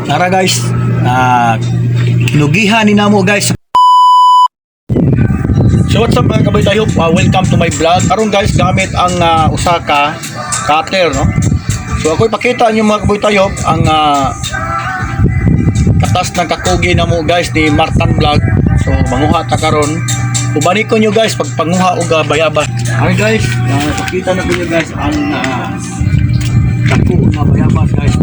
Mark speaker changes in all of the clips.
Speaker 1: Tara guys, kinugihan ni namo guys. So what's up mga kabay tayo? Welcome to my vlog. Karon guys, gamit ang Osaka cutter, no? So ako ipakita niyo mga kabay tayo ang katas ng kakugi namo guys ni Martan Vlog. So manguha ta karon. Ubani ko nyo guys pag panguha og bayabas. Ay guys, ipakita na ko nyo guys ang dako na bayabas guys.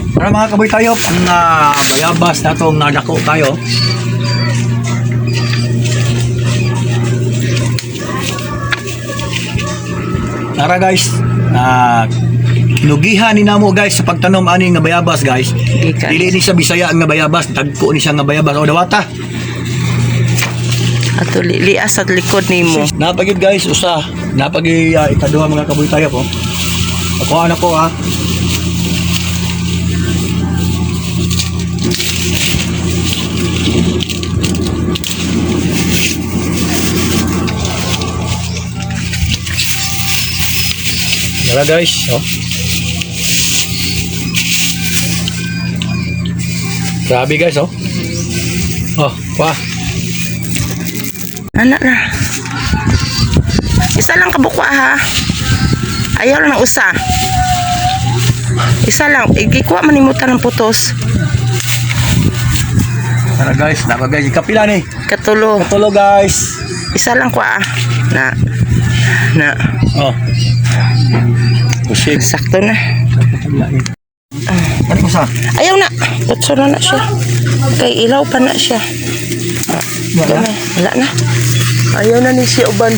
Speaker 1: Para mga kabay tayo, ang bayabas na itong nadako tayo. Tara guys, kinugihan ni namo guys sa pagtanom ani nga bayabas guys. Dili ni sa Bisaya nga bayabas, dagko ni siya nga bayabas o dawata.
Speaker 2: Ato lias at likod nimo.
Speaker 1: Napagid guys, usa. Napagid ikaduha mga kaboy tayo po. Ako anak ko ha. Wala guys, oh. Grabe guys, oh. Oh, wah.
Speaker 2: Anak na. Isa lang kabukwa ha. Ayaw lang ng usa. Isa lang. Igikuha manimutan ng putos.
Speaker 1: Tara guys, naka guys, ikapila ni.
Speaker 2: Katulo.
Speaker 1: Katulo guys.
Speaker 2: Isa lang kwa ah. Na.
Speaker 1: Oh. Pusik.
Speaker 2: Sakto na.
Speaker 1: Ano mo sa?
Speaker 2: Ayaw na. Butso na siya. Kay ilaw pa na siya. Wala na. Ayaw na ni si Uban.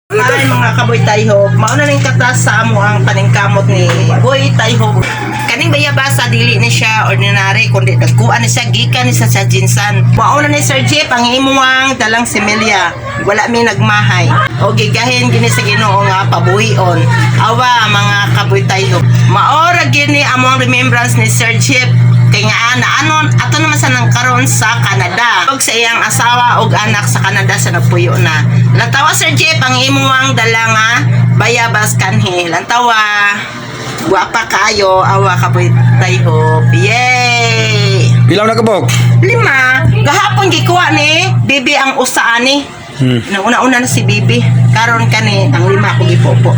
Speaker 2: Ay mga kaboy tayhog, mauna ning katas sa amo ang paningkamot ni Boy Tayhog. Kaning bayabasa dili ni siya ordinary kundi dagkuan ni siya gikan ni sa jinsan. Mauna ni Sir Jeep ang imuang dalang similya. Wala mi nagmahay. O gigahin gini sa Ginoo nga pabuhion. Awa mga kaboy tayhog. Maora gini among remembrance ni Sir Jeep. Kaya nga anon ato naman sa nang karon sa Canada. Og sa iyang asawa og anak sa Canada sa nagpuyo na. Lantawa Sir Jeep ang imuang dala nga bayabas kanhi. Lantawa guwapa kayo awa kaboy tayhog. Yay!
Speaker 1: Pilaw na kabog?
Speaker 2: 5. Gahapon gikuha ni Bibi ang usa ani. Una-una na si Bibi. Karon kani ang 5 ko gipopo.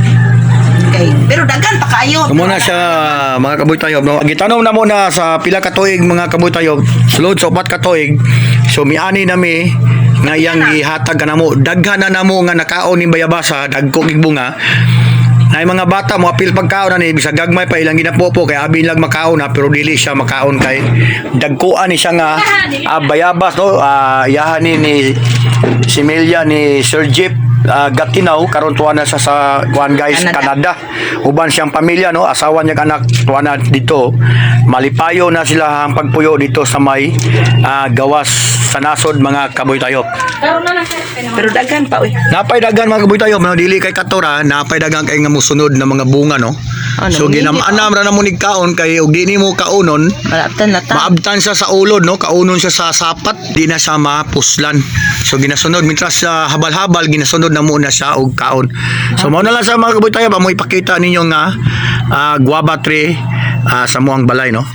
Speaker 2: Okay. Pero dagan pa kayo.
Speaker 1: Muna siya mga kaboy tayo, no? Gitanong na muna sa pila ka tuig mga kaboy tayo. Sulod sa 4 ka tuig. So miani nami nga iyang gihatag kanamo. Daghan na namo nga nakaon ni bayabasa, dagko gig bunga. Nay mga bata mo apil pagkaon na ni bisag gagmay pa ilang ginapopo kay abi lang makaon na pero dili siya makaon kay dagkuan ni siya nga bayabas no. Yahan ni Similya ni Sir Jeep Gatinaw karon tuwa na sa kuan guys Canada. Uban siyang pamilya no, asawa niya anak tuwa na dito. Malipayo na sila ang pagpuyo dito sa may gawas sa nasod mga kaboy tayo.
Speaker 2: Pero dagan pa uy.
Speaker 1: Napay dagan mga kaboy tayo, no, dili kay katora, napay dagan kay nga musunod na mga bunga no. So ginam-anam ra na mo ni kaon kay ug di nimo kaunon.
Speaker 2: Malaptan na ta.
Speaker 1: Maabtan siya sa ulod no, kaunon siya sa sapat, di na siya mapuslan. So ginasunod mitras sa habal-habal ginasunod na muna siya og kaon. So mao na lang sa mga kaboy tayo, mo ipakita ninyo nga guava tree sa muang balay no.